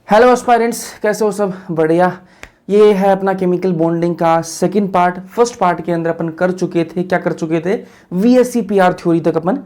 Hello aspirants, कैसे हो? सब बढ़िया। ये है अपना केमिकल बॉन्डिंग का सेकंड पार्ट। फर्स्ट पार्ट के अंदर अपन कर चुके थे, क्या कर चुके थे? VSEPR थ्योरी तक अपन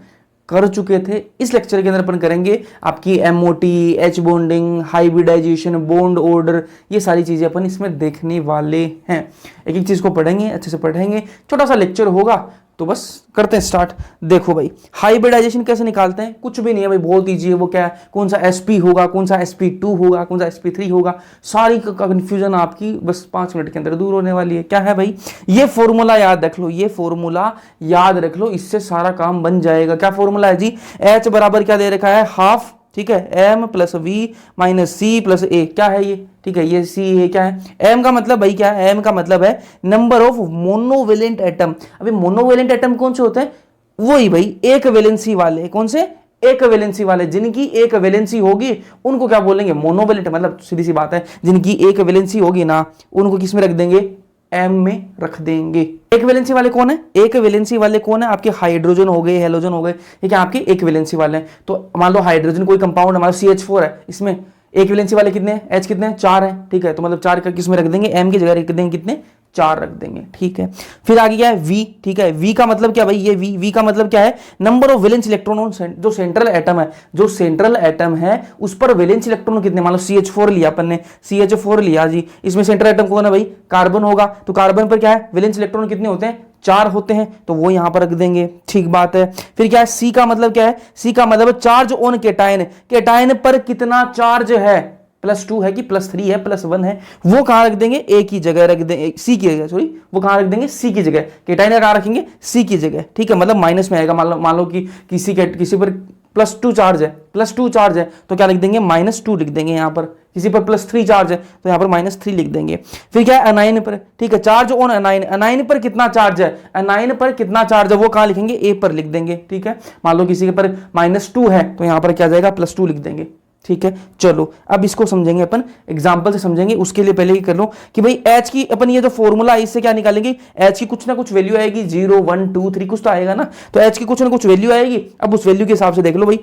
कर चुके थे। इस लेक्चर के अंदर अपन करेंगे आपकी MOT, H bonding, hybridisation, bond order, ये सारी चीजें अपन इसमें देखने वाले हैं। एक एक चीज को पढ़ेंगे, अच्छे से पढ़ेंगे। छोटा सा लेक्चर होगा, तो बस करते हैं स्टार्ट। देखो भाई, हाइब्रिडाइजेशन कैसे निकालते हैं? कुछ भी नहीं है भाई, बहुत ईजी है। वो क्या है, कौन सा SP होगा, कौन सा SP2 होगा, कौन सा SP3 होगा, सारी कंफ्यूजन आपकी बस 5 मिनट के अंदर दूर होने वाली है। क्या है भाई, ये फॉर्मूला याद रख लो, ये फॉर्मूला याद रख लो, इससे सारा काम बन जाएगा। क्या फॉर्मूला है जी? H बराबर क्या दे रखा है? हाफ, ठीक है, M plus V minus C plus A। क्या है ये? ठीक है, ये C है। क्या है? M का मतलब भाई क्या है? M का मतलब है नंबर ऑफ मोनोवेलेंट एटम। अभी मोनोवेलेंट एटम कौन से होते हैं? वही भाई एक वैलेंसी वाले। कौन से? एक वैलेंसी वाले। जिनकी एक वैलेंसी होगी उनको क्या बोलेंगे? मोनोवेलेंट। मतलब सीधी सी बात है, जिनकी एक वैलेंसी होगी ना, उनको किस में रख देंगे? M में रख देंगे। एक वैलेंसी वाले कौन है? एक वैलेंसी वाले कौन है? आपके हाइड्रोजन हो गए, हेलोजन हो गए, ठीक है, आपके एक वैलेंसी वाले हैं। तो मान लो हाइड्रोजन कोई कंपाउंड हमारा CH4 है, इसमें एक वैलेंसी वाले कितने हैं? H कितने हैं? 4 है, ठीक है। तो मतलब 4 का किस में रख देंगे? M की जगह रख देंगे कितने? 4 रख देंगे, ठीक है। फिर आगे क्या है? V, ठीक है। V का मतलब क्या भाई? ये V का मतलब क्या है? Number of valence electron on जो सेंट्रल एटम है, जो सेंट्रल एटम है उस पर वैलेंस इलेक्ट्रॉन कितने? मान लो CH4 लिया अपन ने, CH4 लिया जी, इसमें सेंट्रल एटम कौन है भाई? कार्बन होगा। तो कार्बन पर क्या है? वैलेंस इलेक्ट्रॉन कितने होते हैं? 4 होते हैं, तो वो यहां पर रख देंगे, ठीक बात है। फिर क्या है? C का मतलब क्या है? C का मतलब चार्ज ऑन केटायन। केटायन पर कितना चार्ज है? +2 है कि +3 है, +1 है? वो कहां रख देंगे? A की जगह रख देंगे, C की जगह, सॉरी, वो कहां रख देंगे? C की जगह। केटायन कहां रखेंगे? C की जगह, ठीक है। मतलब माइनस में आएगा। मान लो कि किसी पर +2 चार्ज है, +2 चार्ज है, तो क्या लिख देंगे? -2 लिख देंगे यहां पर। किसी पर +3 चार्ज है तो यहां पर -3 लिख देंगे। फिर क्या है? अनाइन पर, ठीक है, चार्ज ऑन अनाइन। अनाइन पर कितना चार्ज है? अनाइन पर कितना चार्ज है वो कहां लिखेंगे? A पर लिख देंगे, ठीक है। मान लो किसी के पर -2 है तो यहां पर क्या जाएगा? +2 लिख देंगे, ठीक है। चलो अब इसको समझेंगे अपन, एग्जांपल से समझेंगे। उसके लिए पहले ही कर लो कि भाई H की अपन ये जो फॉर्मूला है इससे क्या निकालेंगे? H की कुछ ना कुछ वैल्यू आएगी, 0 1 2 3 कुछ तो आएगा ना। तो H की कुछ ना कुछ वैल्यू आएगी। अब उस वैल्यू के हिसाब से देख लो भाई,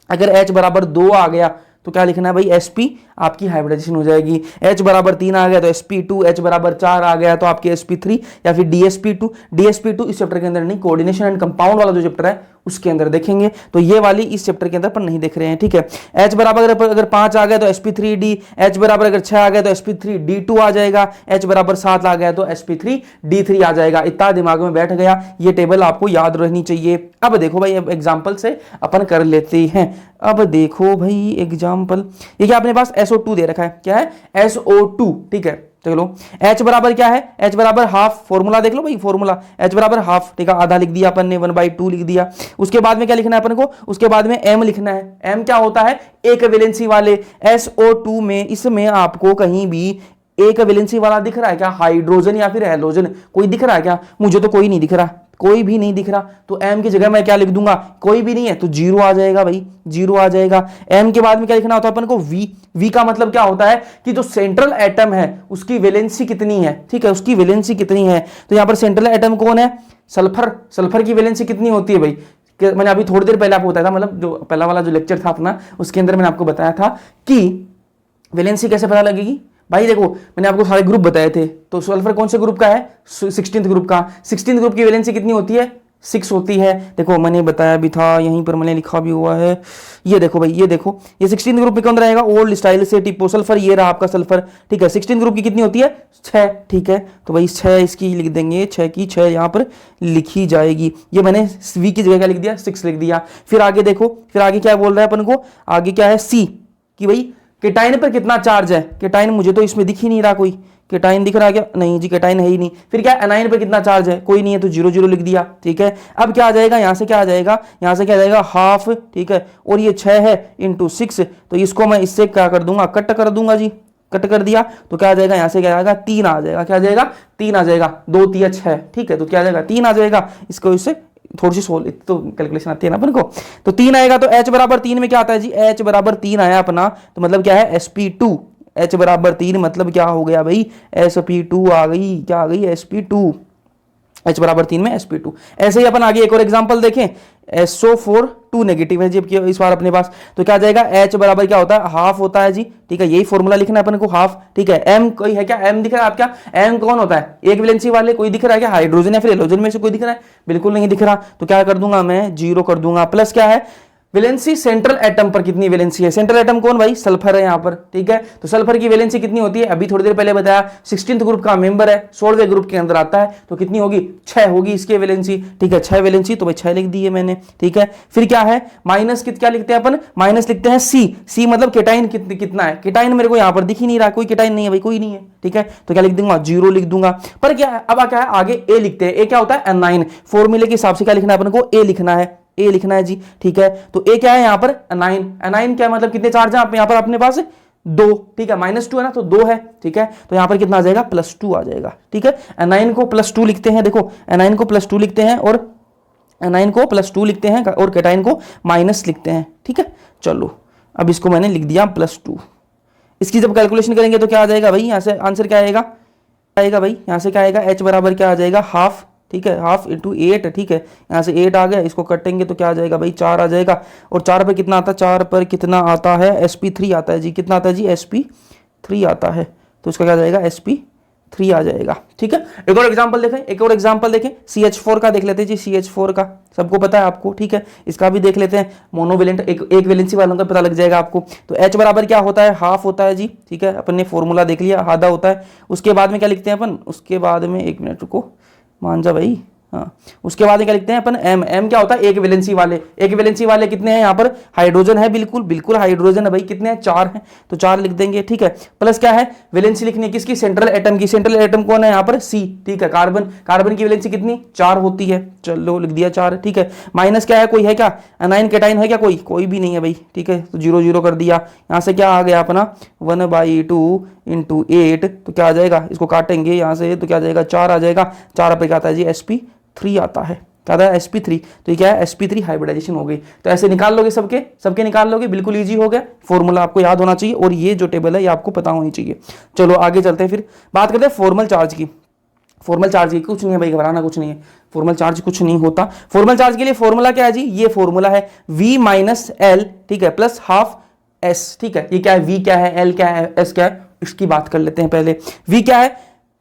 अगर H बराबर 2 आ गया तो क्या लिखना है भाई? SP आपकी हाइब्रिडाइजेशन हो जाएगी। H बराबर 3 आ गया तो SP2, H बराबर 4 आ गया तो आपकी SP3 या फिर DSP2। DSP2 इस चैप्टर के अंदर नहीं, कोऑर्डिनेशन एंड कंपाउंड वाला जो चैप्टर है उसके अंदर देखेंगे। तो ये वाली इस चैप्टर के अंदर पर नहीं देख रहे हैं, ठीक है। H बराबर अगर 5 आ गया तो SP3D, H बराबर अगर 6 आ गया तो SP3D2 आ जाएगा, H बराबर 7 आ गया तो SP3D3 आ जाएगा। इतना दिमाग में बैठ गया, ये टेबल आपको याद रहनी चाहिए। अब देखो भाई, अब एग्जाम्पल से अपन कर लेते हैं। अब देखो भाई एग्जाम्पल, ये क्या अपने पास SO2 दे रखा है। क्या है? SO2, ठीक है। चलो H बराबर क्या है? H बराबर हाफ। फॉर्मूला देख लो भाई, फॉर्मूला H बराबर हाफ, ठीक है, आधा लिख दिया अपन ने, 1/2 लिख दिया। उसके बाद में क्या लिखना है अपन को? उसके बाद में M लिखना है। M क्या होता है? एक वैलेंसी वाले। SO2 में, इसमें आपको कहीं भी एक वैलेंसी वाला दिख रहा है क्या? हाइड्रोजन या फिर हेलोजन कोई दिख रहा है क्या? मुझे तो कोई नहीं दिख रहा, कोई भी नहीं दिख रहा। तो M की जगह मैं क्या लिख दूंगा? कोई भी नहीं है तो 0 आ जाएगा भाई, 0 आ जाएगा। M के बाद में क्या लिखना होता है अपन को? V का मतलब क्या होता है कि जो सेंट्रल एटम है उसकी वैलेंसी कितनी है, ठीक है, उसकी वैलेंसी कितनी है। तो यहां पर सेंट्रल एटम कौन है? सल्फर। सल्फर की वैलेंसी कितनी होती है भाई? मैंने अभी थोड़ी देर पहले आपको बताया था, मतलब जो पहला वाला जो लेक्चर था अपना, उसके अंदर मैंने आपको बताया था कि वैलेंसी कैसे पता लगेगी भाई। देखो मैंने आपको सारे ग्रुप बताए थे, तो सल्फर कौन से ग्रुप का है? 16th ग्रुप का। 16th ग्रुप की वैलेंसी कितनी होती है? 6 होती है। देखो मैंने बताया भी था, यहीं पर मैंने लिखा भी हुआ है। ये देखो भाई, ये देखो, ये 16th ग्रुप में कौन रहेगा? ओल्ड स्टाइल से टिपो सल्फर, ये रहा आपका सल्फर, ठीक है। 16th ग्रुप की कितनी होती है? 6, ठीक है। तो भाई 6 इसकी लिख देंगे, 6 की 6 यहां पर लिखी जाएगी। ये मैंने V की जगह क्या लिख दिया? 6 लिख दिया। फिर आगे देखो, फिर आगे क्या बोल रहा है अपन को? आगे क्या है? C कि भाई केटाइन पर कितना चार्ज है? केटाइन मुझे तो इसमें दिख ही नहीं रहा कोई। केटाइन दिख रहा है क्या? नहीं जी, केटाइन है ही नहीं। फिर क्या? एनाइन पर कितना चार्ज है? कोई नहीं है तो 0 0 लिख दिया, ठीक है। अब क्या आ जाएगा? यहां से क्या आ जाएगा? यहां से क्या आ जाएगा? हाफ, ठीक है। और ये 6 है × 6, तो इसको मैं इससे क्या कर दूंगा? कट कर दूंगा जी, कट कर दिया तो क्या आ जाएगा? यहां से क्या आएगा? 3 आ जाएगा। क्या आ जाएगा? 3 आ जाएगा। 2 3 6, ठीक है। तो क्या आ जाएगा? 3 आ जाएगा। इसको इससे थोड़ी सी सोल्व तो कैलकुलेशन आती है ना अपन को, तो 3 आएगा। तो H बराबर 3 में क्या आता है जी? H बराबर 3 आया अपना, तो मतलब क्या है? SP2। H बराबर 3 मतलब क्या हो गया भाई? SP2 आ गई। क्या आ गई? SP2। H बराबर 3 में SP2। ऐसे ही अपन आगे एक और एग्जांपल देखें। SO4 2 नेगेटिव है जबकि इस बार अपने पास, तो क्या आ जाएगा H बराबर क्या होता है, हाफ होता है जी, ठीक है, यही फॉर्मूला लिखना है अपन को, हाफ, ठीक है। M कोई है क्या, M दिख रहा है आप, क्या M कौन होता है, एक वैलेंसी वाले कोई दिख रहा है क्या, हाइड्रोजन या फिर हेलोजन में से कोई दिख रहा है, बिल्कुल नहीं दिख रहा, तो क्या कर दूंगा मैं, 0 कर दूंगा, प्लस क्या है, वैलेंसी सेंट्रल एटम पर कितनी वैलेंसी है, सेंट्रल एटम कौन भाई, सल्फर है यहां पर, ठीक है, तो सल्फर की वैलेंसी कितनी होती है, अभी थोड़ी देर पहले बताया 16th ग्रुप का मेंबर है, 16वें ग्रुप के अंदर आता है, तो कितनी होगी, 6 होगी इसकी वैलेंसी, ठीक है, 6 वैलेंसी, तो भाई 6 लिख दी है मैंने, ठीक है। फिर क्या है, माइनस क्या लिखते हैं अपन, माइनस लिखते हैं सी मतलब केटाइन कितना है, केटाइन मेरे को यहां पर दिख ही नहीं रहा, कोई केटाइन नहीं है भाई, कोई नहीं है, ठीक है, तो क्या लिख दूंगा, 0 लिख दूंगा। पर क्या है, अब क्या है, आगे ए लिखते हैं, ए क्या होता है, एनाइन, फॉर्मूले के हिसाब से क्या लिखना है अपन को, ए लिखना है, ए लिखना है जी, ठीक है, तो ए क्या है यहां पर, एनाइन, एनाइन क्या मतलब कितने चार्ज है यहां पर अपने पास, 2, ठीक है, -2 है ना, तो 2 है, ठीक है, तो यहां पर कितना आ जाएगा, +2 आ जाएगा, ठीक है। एनाइन को +2 लिखते हैं, देखो एनाइन को +2 लिखते हैं और एनाइन को +2 लिखते हैं और केटाइन को माइनस लिखते हैं, ठीक है। चलो अब इसको मैंने लिख दिया +2, इसकी जब कैलकुलेशन करेंगे तो क्या आ जाएगा भाई, यहां से आंसर क्या आएगा भाई, यहां से क्या आएगा, H बराबर क्या आ जाएगा, हाफ, ठीक है, हाफ इंटू 8, ठीक है, यहाँ से 8 आ गया, इसको कटेंगे तो क्या आ जाएगा भाई, 4 आ जाएगा, और 4 पर कितना आता है, 4 पर कितना आता है, sp3 आता है जी, कितना आता है जी, sp3 आता है, तो इसका क्या आ जाएगा, sp3 आ जाएगा, ठीक है। एक और एग्जांपल देखें, CH4 का देख लेते हैं जी, CH4 का सबको पता है आपको, ठीक है, इसका भी देख लेते हैं, मोनोवेलेंट एक वैलेंसी वालों का पता लग जाएगा आपको, तो H बराबर क्या होता है, हाफ होता है जी, ठीक है, अपन ने फॉर्मूला देख लिया, आधा होता है, उसके बाद में क्या लिखते हैं अपन, उसके बाद में 1 मिनट रुको, मान जा भाई, हाँ, उसके बाद क्या लिखते हैं अपन, M क्या होता है, एक वैलेंसी वाले कितने हैं यहाँ पर, हाइड्रोजन है, बिल्कुल हाइड्रोजन है भाई, कितने हैं, 4 हैं, तो 4 लिख देंगे, ठीक है। प्लस क्या है, वैलेंसी लिखनी है किसकी, सेंट्रल एटम की, सेंट्रल एटम कौन है यहाँ पर, C, ठीक है, कार्बन की वैलेंसी कितनी, 4 होती है, चलो लिख दिया 4, ठीक है। माइनस क्या है, कोई है क्या, एनाइन केटाइन है क्या, कोई भी नहीं है भाई, ठीक है, तो 0 0 कर दिया, यहाँ से क्या आ गया अपना 1/2 × 8, तो क्या आ जाएगा, इसको काटेंगे यहाँ से, तो क्या आ जाएगा, 4 आ जाएगा, 4 पे क्या आता है जी, sp3 आता है, क्या आता है, sp3, तो ये क्या है, sp3 हाइब्रिडाइजेशन हो गई, तो ऐसे निकाल लोगे, सबके निकाल लोगे, बिल्कुल इजी हो गया, फॉर्मूला आपको याद होना चाहिए, और ये जो टेबल है ये आपको पता होनी चाहिए। चलो आगे चलते हैं, फिर बात करते हैं फॉर्मल चार्ज की। कुछ नहीं है भाई, घबराना कुछ नहीं है, फॉर्मल चार्ज कुछ नहीं होता। फॉर्मल चार्ज के लिए फॉर्मूला क्या है जी, ये फॉर्मूला है V - L, ठीक है, प्लस हाफ S, ठीक है, ये क्या है, V क्या है, L क्या है, S क्या है, इसकी बात कर लेते हैं पहले। V क्या है,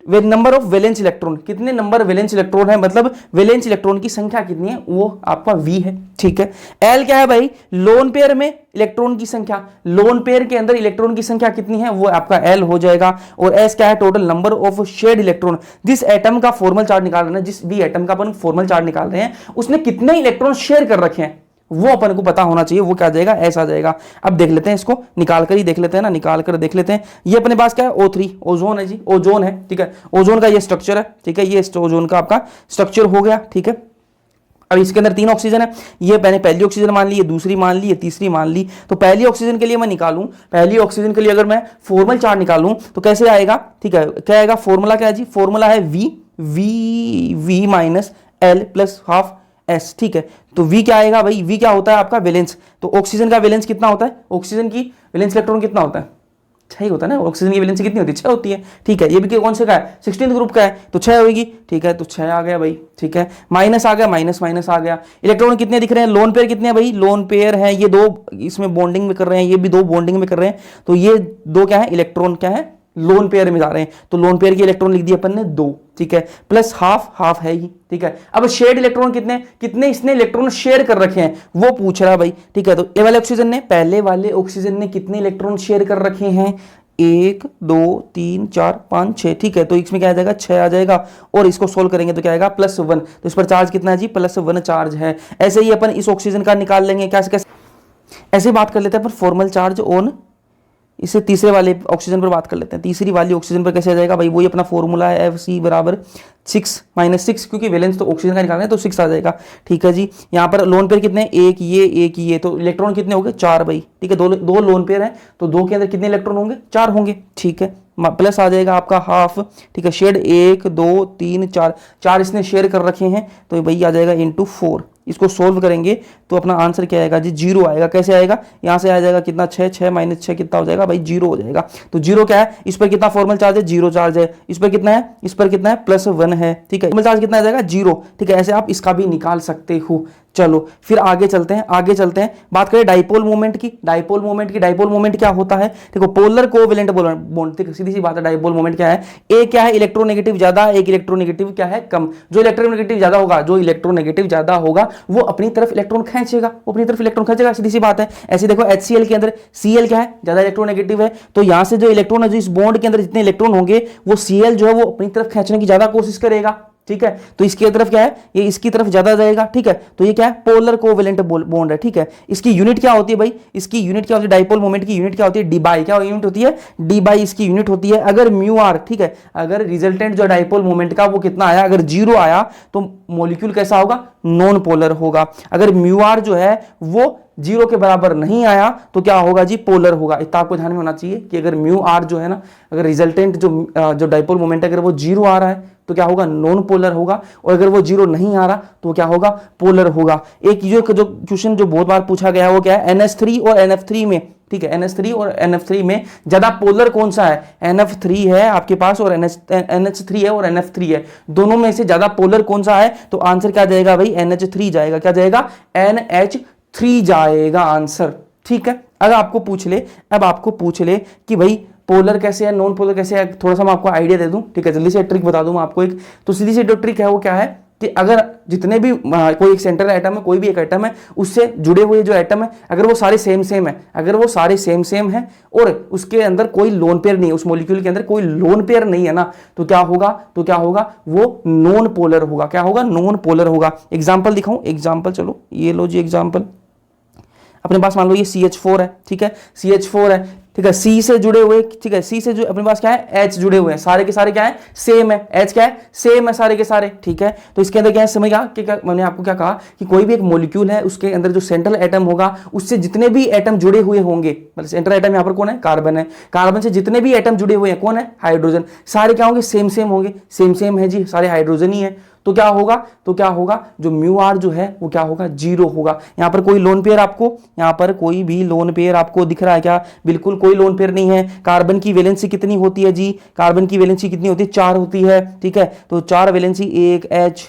वे नंबर ऑफ वैलेंस इलेक्ट्रॉन, कितने नंबर वैलेंस इलेक्ट्रॉन है, मतलब वैलेंस इलेक्ट्रॉन की संख्या कितनी है, वो आपका V है, ठीक है। L क्या है भाई, लोन पेयर में इलेक्ट्रॉन की संख्या, लोन पेयर के अंदर इलेक्ट्रॉन की संख्या कितनी है, वो आपका L हो जाएगा। और S क्या है, total number of shared electron, जिस एटम का फॉर्मल चार्ज निकाल रहे हैं, जिस भी एटम का अपन फॉर्मल चार्ज निकाल रहे हैं, उसने कितने इलेक्ट्रॉन शेयर कर रखे हैं, वो अपन को पता होना चाहिए, वो क्या जाएगा, ऐसा आ जाएगा। अब देख लेते हैं, इसको निकाल कर ही देख लेते हैं ना, निकाल कर देख लेते हैं। ये अपने पास क्या है, O3, ओजोन है जी, ओजोन है, ठीक है, ओजोन का ये स्ट्रक्चर है, ठीक है, ये ओजोन का आपका स्ट्रक्चर हो गया, ठीक है। अब इसके अंदर 3 ऑक्सीजन है, ये मैंने पहली ऑक्सीजन मान ली, ये दूसरी मान ली, ये तीसरी मान ली। तो पहली ऑक्सीजन के लिए मैं निकालूं, पहली ऑक्सीजन के लिए अगर मैं फॉर्मल चार्ज निकालूं तो कैसे आएगा, ठीक है, क्या आएगा, फॉर्मूला क्या है जी, फॉर्मूला है V - L plus half S, ठीक है। तो V क्या आएगा भाई, V क्या होता है आपका वैलेंस, तो ऑक्सीजन का वैलेंस कितना होता है, ऑक्सीजन की वैलेंस इलेक्ट्रॉन कितना होता है, 6 होता है ना, ऑक्सीजन की वैलेंसी कितनी होती है, 6 होती है, ठीक है। ये भी कौन से का है, 16th ग्रुप का है, तो 6 होगी, ठीक है, तो 6 आ गया भाई, ठीक है। माइनस आ गया, माइनस आ गया। इलेक्ट्रॉन कितने दिख रहे हैं, लोन पेयर कितने हैं भाई, लोन पेयर है ये 2, इसमें बॉन्डिंग में कर रहे हैं, ये भी 2 बॉन्डिंग में कर रहे हैं, तो ये 2 क्या है, इलेक्ट्रॉन क्या है, लोन पेयर में जा रहे हैं, तो लोन पेयर के इलेक्ट्रॉन लिख दिए अपन ने 2, ठीक है, प्लस हाफ है ही, ठीक है। अब शेयर्ड इलेक्ट्रॉन कितने इसने इलेक्ट्रॉन शेयर कर रखे हैं, वो पूछ रहा है भाई, ठीक है। तो पहले वाले ऑक्सीजन ने कितने इलेक्ट्रॉन शेयर कर रखे हैं, 1 2 3 4 5 6, ठीक है, तो इसमें क्या आ जाएगा, 6 आ जाएगा। और इसको सोल्व करेंगे तो क्या आएगा, +1, तो इस पर चार्ज कितना है जी, +1 चार्ज है। ऐसे ही अपन इस ऑक्सीजन का निकाल लेंगे, कैसे ऐसे बात कर लेते हैं पर फॉर्मल चार्ज ऑन, इससे तीसरे वाले ऑक्सीजन पर बात कर लेते हैं। तीसरी वाली ऑक्सीजन पर कैसे आ जाएगा भाई, वही अपना फॉर्मूला है, Fc बराबर 6 - 6, क्योंकि वैलेंस तो ऑक्सीजन का निकालना है, तो 6 आ जाएगा, ठीक है जी। यहाँ पर लोन पेयर कितने, एक ये, तो इलेक्ट्रॉन कितने हो गए, 4 भाई, ठीक है, दो लोन पेयर है, तो 2 के अंदर कितने इलेक्ट्रॉन होंगे, 4 होंगे, ठीक है। प्लस आ जाएगा आपका हाफ, ठीक है, शेड 1 2 3 4 इसने शेयर कर रखे हैं, तो भाई आ जाएगा × 4, इसको सोल्व करेंगे तो अपना आंसर क्या आएगा जी, 0 आएगा। कैसे आएगा, यहाँ से आ जाएगा कितना, 6, 6 माइनस 6 कितना हो जाएगा भाई, 0 हो जाएगा। तो 0 क्या है, इस पर कितना फॉर्मल चार्ज है, 0 चार्ज है। इस पर कितना है, इस पर कितना है, +1 है, ठीक है। फॉर्मल चार्ज कितना आ जाएगा, 0, ठीक है। ऐसे आप इसका भी निकाल सकते हो। चलो फिर आगे चलते हैं, आगे चलते हैं, बात करें डाइपोल मोमेंट की। डाइपोल मोमेंट की, डाइपोल मोमेंट क्या होता है, देखो पोलर कोवेलेंट बॉन्ड, ठीक है, सीधी सी बात है। डाइपोल मोमेंट क्या है, ए क्या है, इलेक्ट्रोनेगेटिव ज्यादा, एक इलेक्ट्रोनेगेटिव क्या है, कम। जो इलेक्ट्रोनेगेटिव ज्यादा होगा, जो इलेक्ट्रोनेगेटिव ज्यादा होगा वो अपनी तरफ इलेक्ट्रॉन खींचेगा, वो अपनी तरफ इलेक्ट्रॉन खींचेगा, सीधी सी बात है। ऐसे देखो HCl के अंदर Cl क्या है, ज्यादा इलेक्ट्रोनेगेटिव है, तो यहां से जो इलेक्ट्रॉन है, जो इस बॉन्ड के अंदर जितने इलेक्ट्रॉन होंगे वो Cl जो है वो अपनी तरफ खींचने की ज्यादा कोशिश करेगा, ठीक है। तो इसकी तरफ क्या है, ये इसकी तरफ ज्यादा जाएगा, ठीक है। तो ये क्या है, पोलर कोवेलेंट बॉन्ड है, ठीक है। इसकी यूनिट क्या होती है भाई, इसकी यूनिट क्या होती है, डाइपोल मोमेंट की यूनिट क्या होती है, डी बाई, क्या यूनिट होती है, डी बाई इसकी यूनिट होती है। अगर म्यू आर, ठीक है, अगर रिजल्टेंट जो डाइपोल मोमेंट का वो कितना आया, अगर 0 आया तो मॉलिक्यूल कैसा होगा, नॉन पोलर होगा। अगर म्यू आर जो है वो 0 के बराबर नहीं आया तो क्या होगा जी, पोलर होगा। इतना आपको ध्यान में होना चाहिए कि अगर म्यू आर जो है ना, अगर रिजल्टेंट जो डाइपोल मोमेंट है अगर वो 0 आ रहा है तो क्या होगा, नॉन पोलर होगा। और अगर वो 0 नहीं आ रहा तो क्या होगा, पोलर होगा। एक जो क्वेश्चन जो बहुत बार पूछा गया है वो क्या है, NH3 और NF3 में, ठीक है, NH3 और NF3 में ज्यादा पोलर कौन सा है, NF3 है आपके पास और NH3 है और NF3 है, दोनों में से ज्यादा पोलर कौन सा है। तो आंसर क्या जाएगा भाई, NH3 जाएगा। क्या जाएगा, NH3 जाएगा आंसर, ठीक है। अगर आपको पूछ ले, अब आपको पूछ ले कि भाई पोलर कैसे है, नॉन पोलर कैसे है, थोड़ा सा मैं आपको आइडिया दे दूं, ठीक है, जल्दी से ट्रिक बता दूं मैं आपको एक। तो सीधी सी जो ट्रिक है वो क्या है कि अगर जितने भी कोई एक सेंट्रल एटम है, कोई भी एक एटम है, उससे जुड़े हुए जो एटम है, अगर वो सारे सेम सेम है, अगर वो सारे सेम सेम है और उसके अंदर कोई लोन पेयर नहीं है, उस मॉलिक्यूल के अंदर कोई लोन पेयर नहीं है ना, तो क्या होगा, तो क्या होगा, वो नॉन पोलर होगा। क्या होगा, नॉन पोलर होगा। एग्जाम्पल दिखाऊं, एग्जाम्पल, चलो ये लो जी एग्जाम्पल। अपने पास मान लो ये CH4 है, ठीक है, CH4 है, ठीक है, C से जुड़े हुए, ठीक है, C से जो अपने पास क्या है, H जुड़े हुए हैं, सारे के सारे क्या है, सेम है। H क्या है, सेम है सारे के सारे, ठीक है। तो इसके अंदर क्या है, समझ गया कि क्या मैंने आपको क्या कहा कि कोई भी एक मॉलिक्यूल है, उसके अंदर जो सेंट्रल एटम होगा उससे जितने भी एटम जुड़े हुए होंगे, मतलब सेंट्रल एटम यहाँ पर कौन है, कार्बन है, कार्बन से जितने भी एटम जुड़े हुए हैं कौन है, हाइड्रोजन, सारे क्या होंगे, सेम सेम होंगे, सेम सेम है जी, सारे हाइड्रोजन ही है। तो क्या होगा, तो क्या होगा, जो म्यू आर जो है वो क्या होगा, 0 होगा। यहां पर कोई लोन पेयर आपको, यहां पर कोई भी लोन पेयर आपको दिख रहा है क्या, बिल्कुल कोई लोन पेयर नहीं है। कार्बन की वैलेंसी कितनी होती है जी, कार्बन की वैलेंसी कितनी होती है, 4 होती है, ठीक है। तो 4 valency, 1H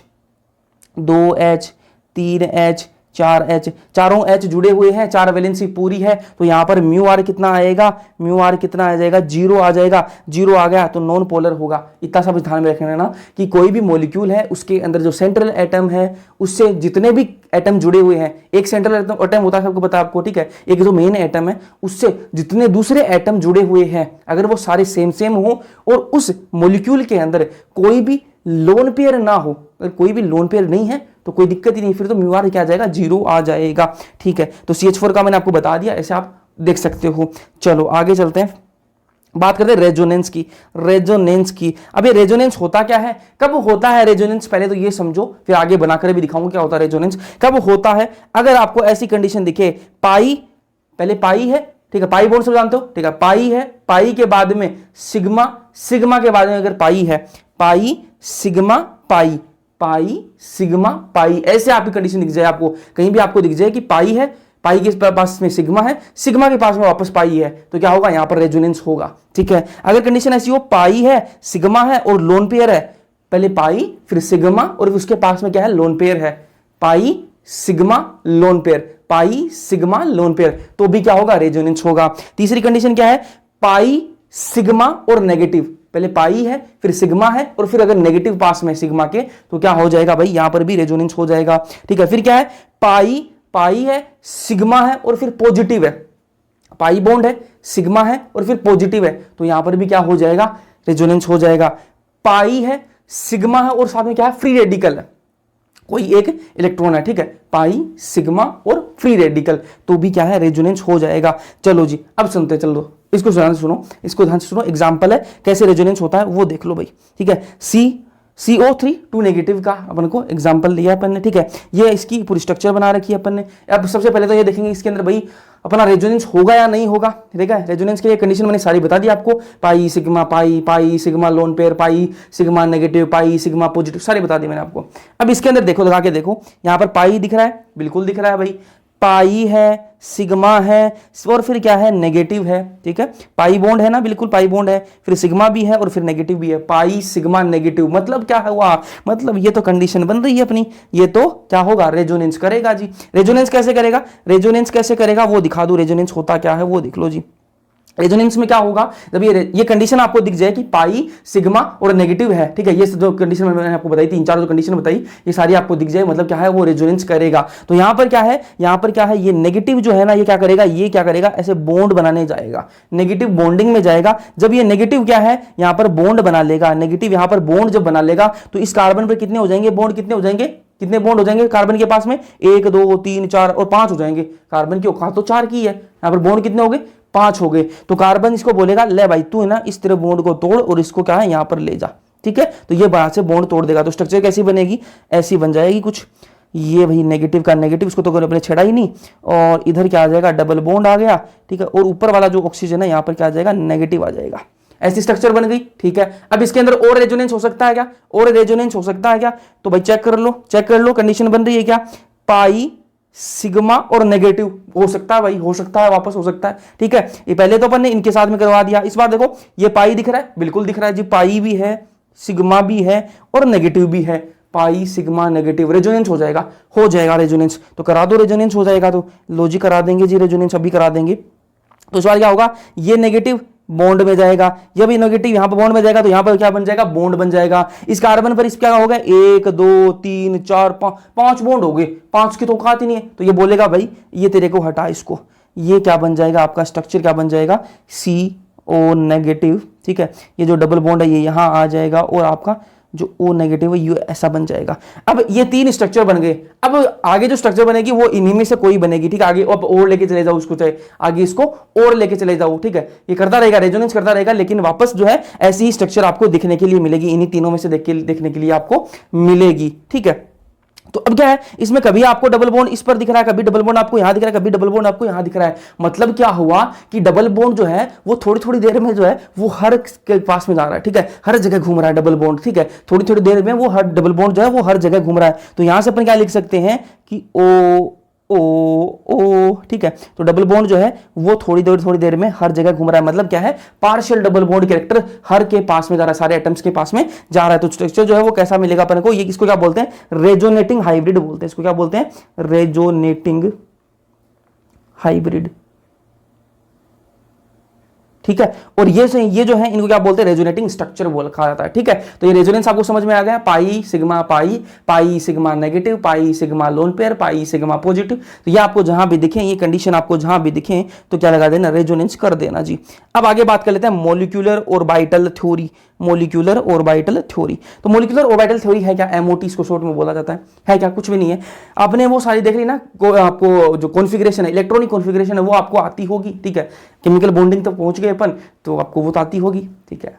2H 3H 4H, चारों H जुड़े हुए हैं, 4 वैलेंसी पूरी है। तो यहां पर म्यू आर कितना आएगा, म्यू आर कितना आ जाएगा, 0 आ जाएगा। 0 आ गया तो नॉन पोलर होगा। इतना सब ध्यान में रखना ना कि कोई भी मॉलिक्यूल है उसके अंदर जो सेंट्रल एटम है उससे जितने भी एटम जुड़े हुए हैं, एक सेंट्रल एटम होता है सबको पता है आपको, ठीक है, एक जो मेन एटम है उससे जितने दूसरे एटम जुड़े हुए हैं अगर वो सारे सेम सेम हो और उस मॉलिक्यूल के अंदर कोई भी लोन पेयर ना हो, अगर कोई भी लोन पेयर नहीं है तो कोई दिक्कत ही नहीं, फिर तो म्यू आर क्या आ जाएगा, 0 आ जाएगा, ठीक है। तो CH4 का मैंने आपको बता दिया, ऐसे आप देख सकते हो। चलो आगे चलते हैं, बात करते हैं रेजोनेंस की। रेजोनेंस की, अब ये रेजोनेंस होता क्या है, कब होता है रेजोनेंस, पहले तो ये समझो, फिर आगे बनाकर भी दिखाऊंगा क्या होता है रेजोनेंस। कब होता है, अगर आपको ऐसी कंडीशन दिखे, पाई, पहले पाई है, ठीक है, पाई बॉन्ड सब जानते हो, ठीक है, पाई है, पाई के बाद में सिग्मा, सिग्मा के बाद में अगर पाई है, pi sigma pi, pi sigma pi, ऐसे आपकी कंडीशन दिख जाए, आपको कहीं भी आपको दिख जाए कि पाई है, पाई के पास में सिग्मा है, सिग्मा के पास में वापस पाई है, तो क्या होगा, यहां पर रेजोनेंस होगा, ठीक है। अगर कंडीशन ऐसी हो, पाई है, सिग्मा है और लोन पेयर है, पहले पाई फिर सिग्मा और उसके पास में क्या है, लोन पेयर है, pi sigma lone pair, pi sigma lone pair, तो भी क्या होगा, रेजोनेंस होगा। तीसरी कंडीशन क्या है, पाई सिग्मा और नेगेटिव, पहले पाई है फिर सिग्मा है और फिर अगर नेगेटिव पास में सिग्मा के तो क्या हो जाएगा भाई, यहां पर भी रेजोनेंस हो जाएगा, ठीक है। फिर क्या है, पाई, पाई है, सिग्मा है और फिर पॉजिटिव है, पाई बॉन्ड है, सिग्मा है और फिर पॉजिटिव है, तो यहां पर भी क्या हो जाएगा, रेजोनेंस हो जाएगा। पाई है, सिग्मा है और साथ में क्या है, फ्री रेडिकल है, कोई एक इलेक्ट्रॉन है, ठीक है, पाई सिग्मा और फ्री रेडिकल, तो भी क्या है, रेजोनेंस हो जाएगा। चलो जी अब सुनते, चलो इसको ध्यान से सुनो, इसको ध्यान से सुनो, एग्जांपल है कैसे रेजोनेंस होता है वो देख लो भाई, ठीक है। CO3 2 नेगेटिव का अपन को एग्जांपल लिया अपन ने, ठीक है, ये इसकी पूरी स्ट्रक्चर बना रखी है अपन ने। अब सबसे पहले तो ये देखेंगे इसके अंदर भाई अपना रेजोनेंस होगा या नहीं होगा। ठीक है, रेजोनेंस के लिए कंडीशन मैंने सारी बता दी आपको, pi sigma pi, pi sigma lone pair, pi sigma negative, pi sigma positive, सारी बता दी मैंने आपको। अब इसके अंदर देखो, लगा के देखो, यहां पर पाई दिख रहा है, बिल्कुल दिख रहा है भाई, पाई है, सिग्मा है, और फिर क्या है, नेगेटिव है। ठीक है, पाई बॉन्ड है ना, बिल्कुल पाई बॉन्ड है, फिर सिग्मा भी है और फिर नेगेटिव भी है, पाई सिग्मा नेगेटिव। मतलब क्या हुआ, मतलब ये तो कंडीशन बन रही है अपनी, ये तो क्या होगा, रेजोनेंस करेगा जी। रेजोनेंस कैसे करेगा, रेजोनेंस कैसे करेगा वो दिखा दूं, रेजोनेंस होता क्या है वो देख लो जी। रेजोनेंस में क्या होगा, जब ये कंडीशन आपको दिख जाए कि पाई सिग्मा और नेगेटिव है, ठीक है, ये जो कंडीशन मैंने आपको बताई, 3-4 जो कंडीशन बताई, ये सारी आपको दिख जाए, मतलब क्या है, वो रेजोनेंस करेगा। तो यहां पर क्या है, यहां पर क्या है, ये नेगेटिव जो है ना, ये क्या करेगा, ये क्या करेगा, ऐसे बॉन्ड बनाने जाएगा, नेगेटिव बॉन्डिंग में जाएगा। जब ये नेगेटिव क्या है, यहां पर बॉन्ड बना लेगा, नेगेटिव यहां पर बॉन्ड जब बना लेगा, तो इस कार्बन पर कितने हो जाएंगे बॉन्ड, कितने हो जाएंगे, कितने बॉन्ड हो जाएंगे कार्बन के पास में, 1 2 3 4 और 5 हो जाएंगे। कार्बन की औकात तो 4 की है, यहां पर बॉन्ड कितने हो गए, 5 हो गए। तो कार्बन इसको बोलेगा, ले भाई तू है ना, इस तरह बॉन्ड को तोड़ और इसको क्या है, यहां पर ले जा। ठीक है, तो ये बाहर से बॉन्ड तोड़ देगा। तो स्ट्रक्चर कैसी बनेगी, ऐसी बन जाएगी कुछ, ये भाई नेगेटिव का नेगेटिव, इसको तो अपने छेड़ा ही नहीं, और इधर क्या आ जाएगा, डबल बॉन्ड आ गया। ठीक है, और ऊपर वाला जो ऑक्सीजन है यहां पर क्या आ जाएगा, नेगेटिव आ जाएगा। ऐसी स्ट्रक्चर बन गई। ठीक है, अब इसके अंदर और रेजोनेंस हो सकता है क्या, और रेजोनेंस हो सकता है क्या, तो भाई चेक कर लो, चेक कर लो, कंडीशन बन रही है क्या, पाई सिग्मा और नेगेटिव हो सकता है भाई, हो सकता है, वापस हो सकता है। ठीक है, ये पहले तो अपन ने इनके साथ में करवा दिया। इस बार देखो, ये पाई दिख रहा है, बिल्कुल दिख रहा है जी, पाई भी है, सिग्मा भी है और नेगेटिव भी है, पाई सिग्मा नेगेटिव, रेजोनेंस हो जाएगा, हो जाएगा रेजोनेंस। तो करा दो, रेजोनेंस हो जाएगा, तो लॉजिक करा देंगे जी, रेजोनेंस अभी करा देंगे। तो इस बार क्या होगा, ये नेगेटिव बॉन्ड में जाएगा, जब ये नेगेटिव यहां पर बॉन्ड में जाएगा, तो यहां पर क्या बन जाएगा, बॉन्ड बन जाएगा। इस कार्बन पर इस क्या होगा, 1 2 3 4 5 बॉन्ड हो गए, 5 की तो औकात ही नहीं है। तो ये बोलेगा भाई ये तेरे को हटा इसको, ये क्या बन जाएगा, आपका स्ट्रक्चर क्या बन जाएगा, CO नेगेटिव। ठीक है, ये जो डबल बॉन्ड है ये यहां आ जाएगा, और आपका जो O नेगेटिव है ये ऐसा बन जाएगा। अब ये 3 स्ट्रक्चर बन गए। अब आगे जो स्ट्रक्चर बनेगी वो इन्हीं में से कोई बनेगी। ठीक है, आगे अब और लेके चले जाओ उसको, चाहे आगे इसको और लेके चले जाओ। ठीक है, ये करता रहेगा, रेजोनेंस करता रहेगा, लेकिन वापस जो है ऐसी ही स्ट्रक्चर आपको देखने के लिए मिलेगी, इन्हीं तीनों में से देखने के लिए आपको मिलेगी। ठीक है, तो अब क्या है, इसमें कभी आपको डबल बॉन्ड इस पर दिख रहा है, कभी डबल बॉन्ड आपको यहां दिख रहा है, कभी डबल बॉन्ड आपको यहां दिख रहा है। मतलब क्या हुआ कि डबल बॉन्ड जो है वो थोड़ी थोड़ी देर में जो है वो हर के पास में जा रहा है। ठीक है, हर जगह घूम रहा है डबल बॉन्ड। ठीक है, थोड़ी थोड़ी देर में वो हर डबल बॉन्ड जो है वो हर जगह घूम रहा है। तो यहां से अपन क्या लिख सकते हैं कि O O O। ठीक है, तो डबल बॉन्ड जो है वो थोड़ी देर में हर जगह घूम रहा है। मतलब क्या है, पार्शियल डबल बॉन्ड कैरेक्टर हर के पास में जा रहा है, सारे एटम्स के पास में जा रहा है। तो स्ट्रक्चर जो है वो कैसा मिलेगा अपन को, ये इसको क्या बोलते हैं, रेजोनेटिंग हाइब्रिड बोलते हैं। इसको क्या बोलते हैं, रेजोनेटिंग हाइब्रिड। ठीक है, और ये जो है इनको क्या बोलते हैं, रेजोनेटिंग स्ट्रक्चर बोल कहा जाता है। ठीक है, तो ये रेजोनेंस आपको समझ में आ गया, pi sigma pi, pi sigma negative, pi sigma lone pair, pi sigma positive. तो ये आपको जहां भी दिखे, ये कंडीशन आपको जहां भी दिखे तो क्या लगा देना, रेजोनेंस कर देना जी। अब आगे बात कर लेते हैं molecular orbital theory. Molecular orbital theory, तो मॉलिक्यूलर ऑर्बिटल थ्योरी है क्या, MOT इसको शॉर्ट में बोला जाता है क्या, कुछ भी नहीं है। आपने वो सारी देख ली ना, आपको जो कॉन्फ़िगरेशन है, इलेक्ट्रॉनिक कॉन्फ़िगरेशन है वो आपको आती होगी। ठीक है, केमिकल बॉन्डिंग तक पहुंच गए अपन, तो आपको वो तो आती होगी। ठीक है,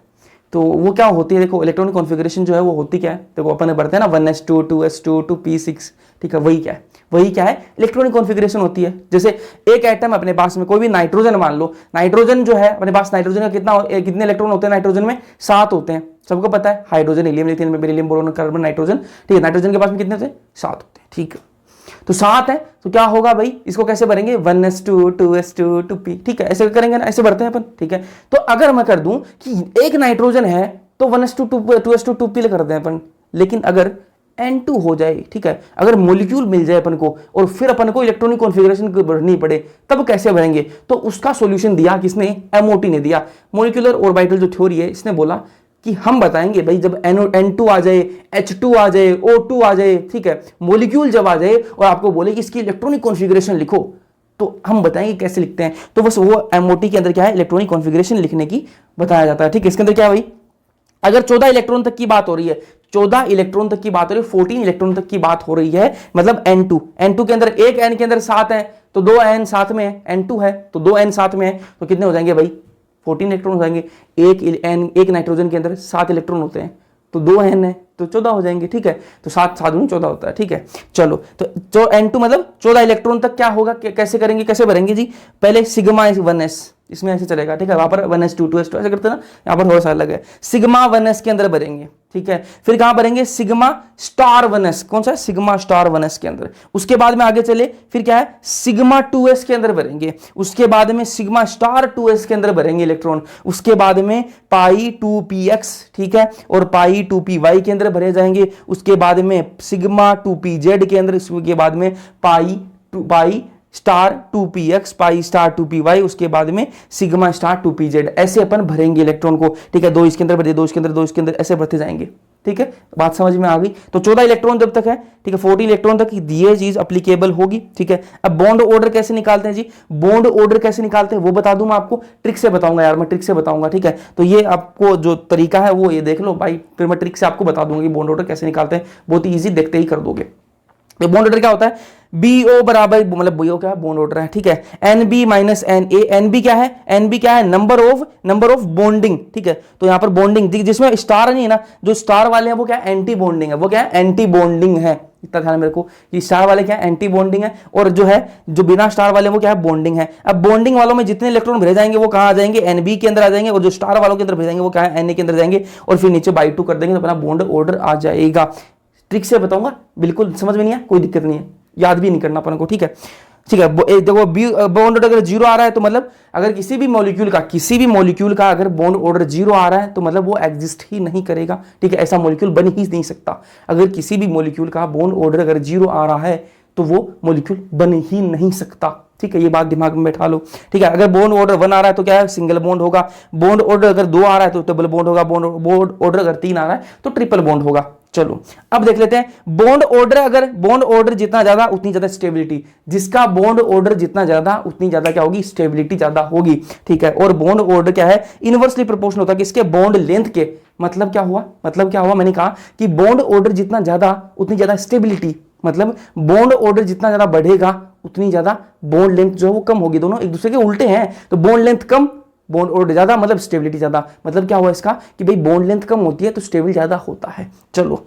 तो वो क्या होती है, देखो इलेक्ट्रॉनिक कॉन्फ़िगरेशन जो है वो होती क्या है, देखो अपन पढ़ते हैं ना 1s2 2s2 2p6। ठीक है, वही क्या है, वही क्या है, इलेक्ट्रॉनिक कॉन्फ़िगरेशन होती है। जैसे एक एटम अपने पास में, कोई भी नाइट्रोजन मान लो, नाइट्रोजन जो है अपने पास, नाइट्रोजन का कितने इलेक्ट्रॉन होते हैं नाइट्रोजन में, 7 होते हैं, सबको पता है। Hydrogen, helium, lithium, beryllium, boron, carbon, nitrogen. ठीक है, नाइट्रोजन के पास में कितने होते हैं, 7 होते हैं। ठीक है, तो 7 है, तो क्या होगा भाई, इसको कैसे भरेंगे, 1s2 2s2 2p। ठीक है, ऐसे करेंगे ना, ऐसे भरते हैं अपन। ठीक है, तो अगर मैं कर दूं कि एक नाइट्रोजन है तो 1s2 2s2 2p कर दें अपन, लेकिन अगर N2 हो जाए, ठीक है, अगर मॉलिक्यूल मिल जाए अपन को और फिर अपन को इलेक्ट्रॉनिक कॉन्फ़िगरेशन भरनी पड़े, तब कैसे भरेंगे, तो उसका सॉल्यूशन दिया किसने, MOT ने दिया। मॉलिक्यूलर ऑर्बिटल जो थ्योरी है, इसने बोला कि हम बताएंगे भाई जब N2 आ जाए, H2 आ जाए, O2 आ जाए, ठीक है, मॉलिक्यूल जब आ जाए और आपको बोले कि इसकी इलेक्ट्रॉनिक कॉन्फ़िगरेशन लिखो, तो हम बताएंगे कैसे लिखते हैं। तो बस वो MOT के अंदर क्या है, इलेक्ट्रॉनिक कॉन्फ़िगरेशन लिखने की बताया जाता है। ठीक है, इसके अंदर क्या है भाई, अगर 14 इलेक्ट्रॉन तक की बात हो रही है, 14 इलेक्ट्रॉन तक की बात हो रही है, 14 इलेक्ट्रॉन तक की बात हो रही है, मतलब N2 के अंदर एक N के अंदर 7 है, तो 2 N साथ में है, N2 है तो 2 N साथ में है, तो कितने हो जाएंगे भाई, 14 इलेक्ट्रॉन हो जाएंगे। एक नाइट्रोजन के अंदर 7 इलेक्ट्रॉन होते हैं, तो 2 N है तो 14 हो जाएंगे, ठीक है। तो 7 7 दूनी 14 होता है, ठीक है। चलो तो N2 मतलब 14 इलेक्ट्रॉन तक क्या होगा, कैसे करेंगे, कैसे भरेंगे जी, पहले सिग्मा 1s इसमें ऐसे चलेगा, ठीक है। वहां पर 1s2 2s2 ऐसे करते हैं ना, यहाँ पर थोड़ा सा अलग है। सिग्मा 1s के अंदर भरेंगे, ठीक है। फिर कहां भरेंगे, सिग्मा स्टार 1s, कौन सा है, सिग्मा स्टार 1s के अंदर। उसके बाद में आगे चले, फिर क्या है, सिग्मा 2s के अंदर भरेंगे। उसके बाद में सिग्मा स्टार 2s के अंदर भरेंगे इलेक्ट्रॉन। उसके बाद में पाई 2px, ठीक है, और पाई 2py के अंदर भरे जाएंगे। उसके बाद में सिग्मा 2pz के अंदर, उसके बाद में pi star 2px, pi star 2py, उसके बाद में सिग्मा स्टार 2pz। ऐसे अपन भरेंगे इलेक्ट्रॉन को, ठीक है। 2 इसके अंदर भरे, 2 इसके अंदर, 2 इसके अंदर, ऐसे भरते जाएंगे, ठीक है। बात समझ में आ गई। तो 14 इलेक्ट्रॉन जब तक है, ठीक है, 14 इलेक्ट्रॉन तक ये चीज अप्लीकेबल होगी, ठीक है। अब बॉन्ड ऑर्डर कैसे निकालते हैं जी, बॉन्ड ऑर्डर कैसे निकालते हैं वो बता दूं मैं आपको, ट्रिक से बताऊंगा यार, मैं ट्रिक से बताऊंगा, ठीक है। तो ये आपको जो तरीका है वो ये देख लो भाई, फिर मैं ट्रिक से आपको बता दूंगी बॉन्ड ऑर्डर कैसे निकालते हैं, बहुत ईजी, देखते ही कर दोगे। तो बॉन्ड ऑर्डर क्या होता है, BO बराबर, मतलब BO क्या है, बॉन्ड ऑर्डर है, ठीक है। NB माइनस NA, NB क्या है, NB क्या है, नंबर ऑफ बॉन्डिंग, ठीक है। तो यहां पर बॉन्डिंग जिसमें स्टार नहीं है ना, जो स्टार वाले हैं वो क्या है, एंटी बॉन्डिंग है, वो क्या है, एंटी बॉन्डिंग है। इतना ध्यान मेरे को कि स्टार वाले क्या है, एंटी बॉन्डिंग है, और जो है जो बिना स्टार वाले वो क्या है, बॉन्डिंग है। अब बॉन्डिंग वालों में जितने इलेक्ट्रॉन भरे जाएंगे वो कहां आ जाएंगे, NB के अंदर आ जाएंगे, और जो स्टार वालों के अंदर भरे जाएंगे वो क्या है, NA के अंदर जाएंगे, और फिर नीचे बाई 2 कर देंगे तो अपना बॉन्ड ऑर्डर आ जाएगा। ट्रिक से बताऊंगा, बिल्कुल समझ में नहीं है, कोई दिक्कत नहीं है, याद भी नहीं करना अपन को, ठीक है, ठीक है। देखो बॉन्ड ऑर्डर अगर 0 आ रहा है तो मतलब अगर किसी भी मॉलिक्यूल का अगर बॉन्ड ऑर्डर 0 आ रहा है तो मतलब वो एग्जिस्ट ही नहीं करेगा, ठीक है। ऐसा मॉलिक्यूल बन ही नहीं सकता। अगर किसी भी मॉलिक्यूल का बॉन्ड ऑर्डर अगर 0 आ रहा है तो वो मॉलिक्यूल बन ही नहीं सकता, ठीक है। ये बात दिमाग में बैठा लो, ठीक है। अगर बॉन्ड ऑर्डर 1 आ रहा है तो क्या है, सिंगल बॉन्ड होगा। बॉन्ड ऑर्डर अगर 2 आ रहा है तो डबल बॉन्ड होगा। बॉन्ड ऑर्डर अगर 3 आ रहा है तो ट्रिपल बॉन्ड होगा। चलो अब देख लेते हैं बॉन्ड ऑर्डर जितना ज्यादा उतनी ज्यादा स्टेबिलिटी, जिसका बॉन्ड ऑर्डर जितना ज्यादा उतनी ज्यादा क्या होगी, स्टेबिलिटी ज्यादा होगी, ठीक है। और बॉन्ड ऑर्डर क्या है, इनवर्सली प्रोपोर्शनल होता है किसके, बॉन्ड लेंथ के। मतलब क्या हुआ, मैंने कहा कि बॉन्ड ऑर्डर जितना ज्यादा उतनी ज्यादा स्टेबिलिटी, मतलब बॉन्ड ऑर्डर जितना ज्यादा बढ़ेगा उतनी ज्यादा बॉन्ड लेंथ जो है वो कम होगी। दोनों एक दूसरे के उल्टे हैं, तो बॉन्ड लेंथ कम, बॉन्ड ऑर्डर ज्यादा, मतलब स्टेबिलिटी ज्यादा। मतलब क्या हुआ इसका कि भाई बॉन्ड लेंथ कम होती है तो स्टेबिलिटी ज्यादा होता है। चलो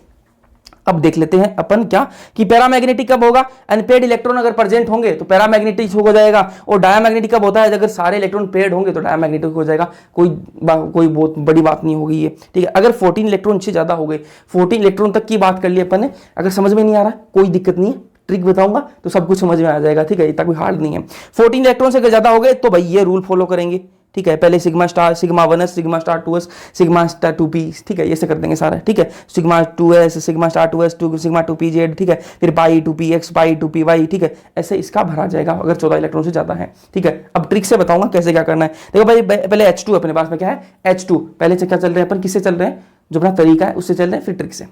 अब देख लेते हैं अपन क्या कि पैरामैग्नेटिक कब होगा, अनपेयर्ड इलेक्ट्रॉन अगर प्रेजेंट होंगे तो पैरामैग्नेटिक हो जाएगा, और डायमैग्नेटिक कब होता है, अगर सारे इलेक्ट्रॉन पेयर्ड होंगे तो डायमैग्नेटिक हो जाएगा। कोई बहुत बड़ी बात नहीं होगी ये, ठीक है। अगर 14 इलेक्ट्रॉन से ज्यादा हो गए, 14 इलेक्ट्रॉन तक की बात कर ली अपन ने, अगर समझ में नहीं आ रहा कोई दिक्कत नहीं है, ट्रिक बताऊंगा तो सब कुछ समझ में आ जाएगा, ठीक है। इतना कोई हार्ड नहीं है। 14 इलेक्ट्रॉन से अगर ज्यादा हो गए तो भाई ये रूल फॉलो करेंगे, ठीक है। पहले sigma star, sigma 1s, sigma star 2s, sigma star 2p, ठीक है, ये से कर देंगे सारा, ठीक है। Sigma 2s, sigma star 2s, sigma 2pz, ठीक है। फिर पाई 2px, पाई 2py, ठीक है। ऐसे इसका भरा जाएगा अगर 14 इलेक्ट्रॉन से ज्यादा है, ठीक है। अब ट्रिक से बताऊंगा कैसे क्या करना है। देखो भाई पहले H2 अपने पास में क्या है, H2 पहले से क्या चल रहे हैं अपन, किससे चल रहे हैं, जो अपना तरीका है उससे चल रहे हैं, फिर ट्रिक से।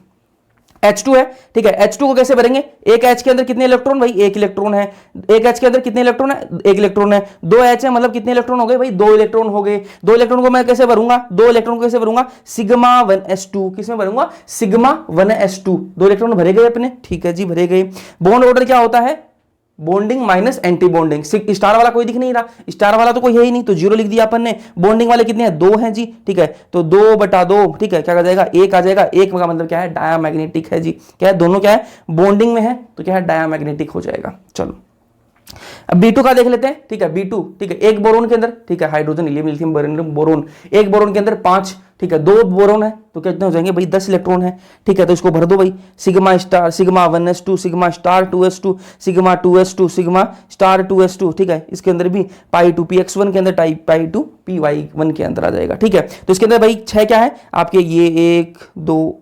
H2 है, ठीक है। H2 को कैसे भरेंगे, एक H के अंदर कितने इलेक्ट्रॉन, भाई एक इलेक्ट्रॉन है। एक H के अंदर कितने इलेक्ट्रॉन है, एक इलेक्ट्रॉन है। 2 H है, मतलब कितने इलेक्ट्रॉन हो गए, भाई 2 इलेक्ट्रॉन हो गए। 2 इलेक्ट्रॉन को मैं कैसे भरूंगा, 2 इलेक्ट्रॉन को कैसे भरूंगा, सिग्मा 1s2, किसमें भरूंगा, सिग्मा 1s2। 2 इलेक्ट्रॉन भरे गए अपने, ठीक है जी, भरे गए। बॉन्ड ऑर्डर क्या होता है, bonding minus anti bonding. Star वाला कोई दिख नहीं रहा, स्टार वाला तो कोई है ही नहीं, तो 0 लिख दिया अपन ने। बॉन्डिंग वाले कितने हैं, 2 हैं जी, ठीक है। तो 2/2, ठीक है, क्या आ जाएगा, 1 आ जाएगा। 1 का मतलब क्या है, डायामैग्नेटिक है जी, क्या है, दोनों क्या है, बॉन्डिंग में है, तो क्या है, डायामैग्नेटिक हो जाएगा। चलो अब B2 का देख लेते हैं, ठीक है। B2, ठीक है, एक बोरोन के अंदर, ठीक है, hydrogen, helium, lithium, beryllium, boron. एक बोरोन के अंदर 5, ठीक है। 2 बोरोन है तो कितने हो जाएंगे भाई, 10 इलेक्ट्रॉन है, ठीक है। तो इसको भर दो भाई, sigma star, sigma 1s2, sigma star 2s2, sigma 2s2, sigma star 2s2, ठीक है। इसके अंदर भी पाई 2px1 के अंदर पाई 2py1 के अंदर आ जाएगा, ठीक है। तो इसके अंदर भाई 6 क्या है आपके, ये 1 2,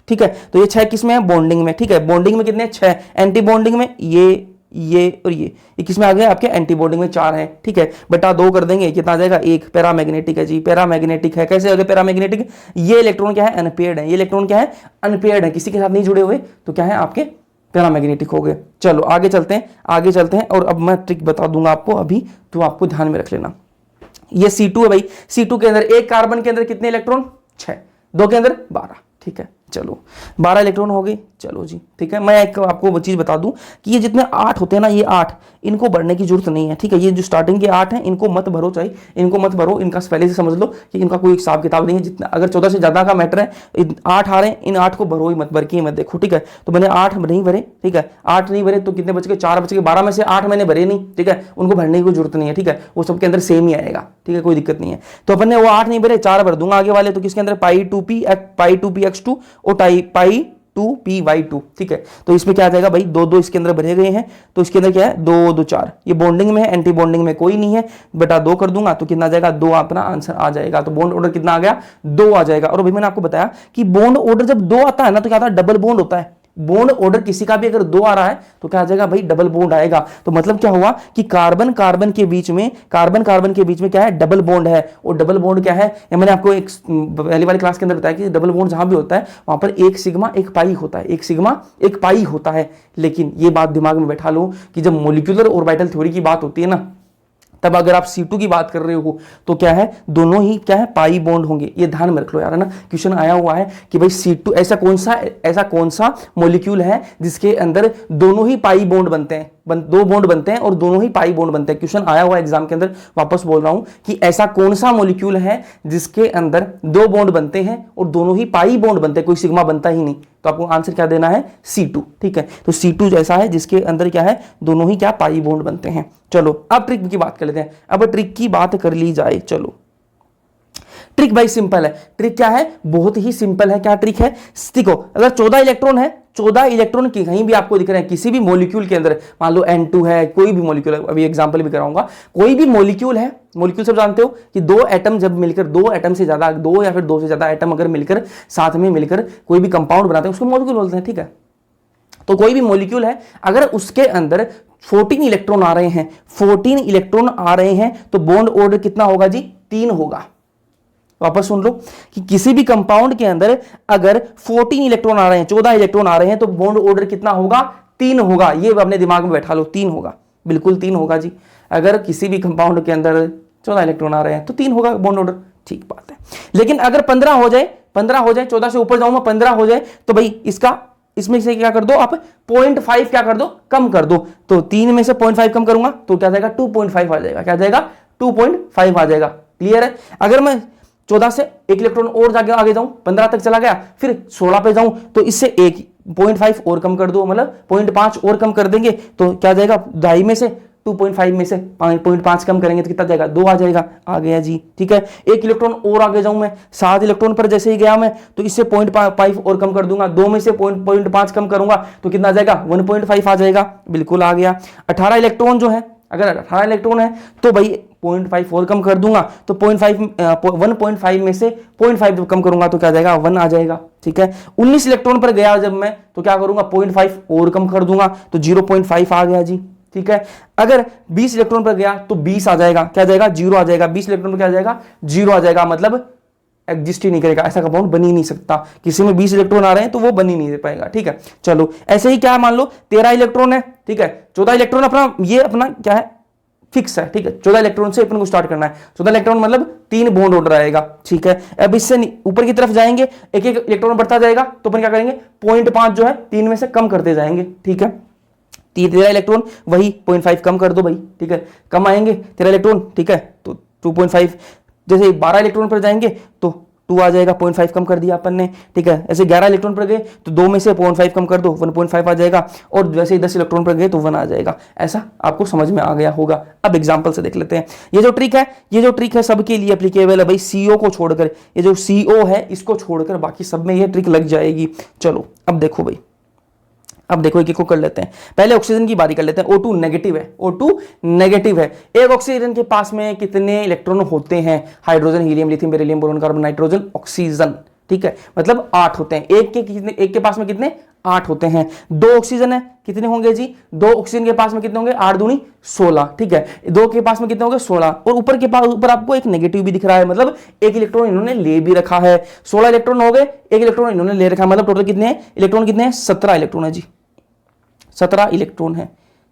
ठीक है। तो ये 6 किसमें है, बॉन्डिंग में, ठीक है। बॉन्डिंग में कितने, 6। एंटी बॉन्डिंग में ये और ये किसमें आ गया आपके, एंटी बॉन्डिंग में 4 है, ठीक है। बटा 2 कर देंगे, कितना आ जाएगा, 1। पैरामैग्नेटिक है जी, पैरामैग्नेटिक है। कैसे हो गया पैरामैग्नेटिक, ये इलेक्ट्रॉन क्या है, अनपेयर्ड है। ये इलेक्ट्रॉन क्या है, अनपेयर्ड है, किसी के साथ नहीं जुड़े हुए, तो क्या है आपके पैरामैग्नेटिक हो गए। चलो आगे चलते हैं, और अब मैं ट्रिक बता दूंगा आपको अभी, तो आपको ध्यान में रख लेना। ये C2 है भाई, C2 के अंदर एक कार्बन के अंदर कितने इलेक्ट्रॉन, 6, 2 के अंदर 12, ठीक है। चलो 12 इलेक्ट्रॉन हो गए। चलो जी ठीक है, मैं एक आपको वो चीज़ बता दूं कि ये जितने 8 होते हैं ना, ये 8 इनको भरने की जरूरत नहीं है, ठीक है। ये जो स्टार्टिंग के 8 हैं इनको मत भरो, चाहिए इनको मत भरो, इनका पहले से समझ लो कि इनका कोई हिसाब किताब नहीं है। जितना अगर 14 से ज़्यादा का मैटर है, 8 आ रहे हैं, इन 8 को भरो ही मत, भर के मत देखो, ठीक है। तो मैंने 8 नहीं भरे, ठीक है, 8 नहीं भरे तो कितने बच गए, 4 बच गए। 12 में से 8 मैंने भरे नहीं, ठीक है, उनको भरने की कोई जरूरत नहीं है, ठीक है, वो सबके अंदर सेम ही आएगा, ठीक है, कोई दिक्कत नहीं है। तो अपन ने वो 8 नहीं भरे, 4 भर दूंगा आगे वाले, तो किसके अंदर पाई 2p x2 और पाई 2py2, ठीक है। तो इसमें क्या आ जाएगा भाई, 2 इसके अंदर भरे गए हैं, तो इसके अंदर क्या है 2 2 4, ये बॉन्डिंग में है, एंटी बॉन्डिंग में कोई नहीं है, बटा 2 कर दूंगा तो कितना आ जाएगा 2, अपना आंसर आ जाएगा। तो बॉन्ड ऑर्डर कितना आ गया, 2 आ जाएगा। और अभी मैंने आपको बताया कि बॉन्ड ऑर्डर जब 2 आता है ना तो क्या आता है, डबल बॉन्ड होता है। बॉन्ड ऑर्डर किसी का भी अगर 2 आ रहा है तो क्या आ जाएगा भाई, डबल बॉन्ड आएगा। तो मतलब क्या हुआ कि कार्बन कार्बन के बीच में क्या है, डबल बॉन्ड है। और डबल बॉन्ड क्या है, ये मैंने आपको एक पहली वाली क्लास के अंदर बताया कि डबल बॉन्ड जहां भी होता है वहां पर एक सिग्मा एक पाई होता है, एक सिग्मा एक पाई होता है। लेकिन ये बात दिमाग में बैठा लो कि जब मोलिकुलर ऑर्बिटल थ्योरी की बात होती है ना, तब अगर आप C2 की बात कर रहे हो तो क्या है, दोनों ही क्या है, पाई बॉन्ड होंगे। ये ध्यान में रख लो यार, है ना। क्वेश्चन आया हुआ है कि भाई C2 ऐसा कौन सा मॉलिक्यूल है जिसके अंदर दोनों ही पाई बॉन्ड बनते हैं, 2 बॉन्ड बनते हैं और दोनों ही पाई बॉन्ड बनते हैं। क्वेश्चन आया हुआ है एग्जाम के अंदर, वापस बोल रहा हूं कि ऐसा कौन सा मॉलिक्यूल है जिसके अंदर 2 बॉन्ड बनते हैं और दोनों ही पाई बॉन्ड बनते हैं, कोई सिग्मा बनता ही नहीं। तो आपको आंसर क्या देना है, C2, ठीक है। तो C2 जैसा है जिसके अंदर क्या है, दोनों ही क्या पाई बॉन्ड बनते हैं। चलो अब ट्रिक की बात कर लेते हैं। अब ट्रिक की बात कर ली जाए, चलो ट्रिक भाई सिंपल है। ट्रिक क्या है, बहुत ही सिंपल है। क्या ट्रिक है, देखो अगर 14 इलेक्ट्रॉन है, 14 इलेक्ट्रॉन कहीं भी आपको दिख रहे हैं किसी भी मॉलिक्यूल के अंदर, मान लो N2 है, कोई भी मॉलिक्यूल है, अभी एग्जांपल भी कराऊंगा, कोई भी मॉलिक्यूल है, मॉलिक्यूल सब जानते हो कि 2 एटम जब मिलकर, 2 एटम से ज्यादा, 2 या फिर 2 से ज्यादा एटम अगर मिलकर साथ में मिलकर कोई भी कंपाउंड बनाते हैं उसको मॉलिक्यूल बोलते हैं, ठीक है। तो कोई भी मॉलिक्यूल है, अगर उसके अंदर 14 इलेक्ट्रॉन आ रहे हैं, 14 इलेक्ट्रॉन आ रहे हैं तो बॉन्ड ऑर्डर कितना होगा जी, 3 होगा। वापस सुन लो कि किसी भी कंपाउंड के अंदर अगर 14 इलेक्ट्रॉन आ रहे हैं, 14 इलेक्ट्रॉन आ रहे हैं तो बॉन्ड ऑर्डर कितना होगा, 3 होगा। ये अपने दिमाग में बैठा लो, 3 होगा, बिल्कुल 3 होगा जी। अगर किसी भी कंपाउंड के अंदर 14 इलेक्ट्रॉन आ रहे हैं तो 3 होगा बॉन्ड ऑर्डर, ठीक बात है। लेकिन अगर 15 हो जाए, 14 से ऊपर जाऊंगा, 15 हो जाए तो भाई इसमें से क्या कर दो आप, 0.5 क्या कर दो, कम कर दो। तो 3 में से 0.5 कम करूंगा तो क्या जाएगा, 2.5 आ जाएगा। क्या जाएगा, 2.5 आ जाएगा। क्लियर है। अगर मैं 14 से 1 इलेक्ट्रॉन और जाके आगे जाऊं, 15 तक चला गया, फिर 16 पे जाऊं तो इससे 0.5 और कम कर दो, मतलब 0.5 और कम कर देंगे तो क्या जाएगा, 2.5 में से 2.5 में से 0.5 कम करेंगे तो कितना जाएगा, 2 आ जाएगा। आ गया जी, ठीक है। 1 इलेक्ट्रॉन और आगे जाऊं मैं, 7 इलेक्ट्रॉन पर जैसे ही गया मैं तो इससे 0.5 और कम कर दूंगा, 2 में से 0.5 कम करूंगा तो कितना आ जाएगा, 1.5 आ जाएगा, बिल्कुल आ गया। 18 इलेक्ट्रॉन जो है, अगर 18 इलेक्ट्रॉन है तो भाई 0.5 और कम कर दूंगा तो 1.5 में से 0.5 कम करूंगा तो क्या जाएगा, 1 आ जाएगा, ठीक है। 19 इलेक्ट्रॉन पर गया जब मैं तो क्या करूंगा, 0.5 और कम कर दूंगा तो 0.5 आ गया जी, ठीक है। अगर 20 इलेक्ट्रॉन पर गया तो 20 आ जाएगा, क्या जाएगा, 0 आ जाएगा। 20 इलेक्ट्रॉन पर क्या आ जाएगा, 0 आ जाएगा, मतलब एग्जिस्ट ही नहीं करेगा, ऐसा कंपाउंड बन ही नहीं सकता। किसी में 20 इलेक्ट्रॉन आ रहे हैं तो वो बन ही नहीं पाएगा, ठीक है। चलो ऐसे ही क्या, मान लो 13 इलेक्ट्रॉन है, ठीक है। 14 इलेक्ट्रॉन अपना क्या है, फिक्स है, ठीक है। 14 इलेक्ट्रॉन से अपन को स्टार्ट करना है। 14 इलेक्ट्रॉन मतलब 3 बॉन्ड ऑर्डर आएगा, ठीक है। अब इससे ऊपर की तरफ जाएंगे, एक एक इलेक्ट्रॉन बढ़ता जाएगा तो अपन क्या करेंगे, 0.5 जो है 3 में से कम करते जाएंगे, ठीक है। 13 इलेक्ट्रॉन वही 0.5 कम कर दो भाई, ठीक है, कम आएंगे 13 इलेक्ट्रॉन, ठीक है। तो 2.5, जैसे 12 इलेक्ट्रॉन पर जाएंगे तो 2 आ जाएगा, 0.5 कम कर दिया अपन ने, ठीक है। ऐसे 11 इलेक्ट्रॉन पर गए तो 2 में से 0.5 कम कर दो, 1.5 आ जाएगा। और वैसे ही 10 इलेक्ट्रॉन पर गए तो 1 आ जाएगा। ऐसा आपको समझ में आ गया होगा। अब एग्जांपल से देख लेते हैं। ये जो ट्रिक है सबके लिए एप्लीकेबल है भाई, CO को छोड़कर, ये जो CO है इसको छोड़कर बाकी सब में ये ट्रिक लग जाएगी। चलो अब देखो भाई, अब देखो एक एक को कर लेते हैं। पहले ऑक्सीजन की बारी कर लेते हैं। O2 नेगेटिव है, O2 नेगेटिव है। एक ऑक्सीजन के पास में कितने इलेक्ट्रॉन होते हैं, hydrogen, helium, lithium, beryllium, boron, carbon, nitrogen, oxygen, ठीक है, मतलब 8 होते हैं। एक के पास में कितने, 8 होते हैं। 2 ऑक्सीजन है, कितने होंगे जी, 2 ऑक्सीजन के पास में कितने होंगे, 8 दूनी 16, ठीक है। 2 के पास में कितने होंगे, 16। और ऊपर आपको एक नेगेटिव भी दिख रहा है, मतलब एक इलेक्ट्रॉन इन्होंने ले भी रखा है। 16 इलेक्ट्रॉन हो गए, एक इलेक्ट्रॉन इन्होंने ले रखा है, मतलब टोटल कितने हैं इलेक्ट्रॉन, कितने हैं, 17 इलेक्ट्रॉन है जी, 17 इलेक्ट्रॉन है,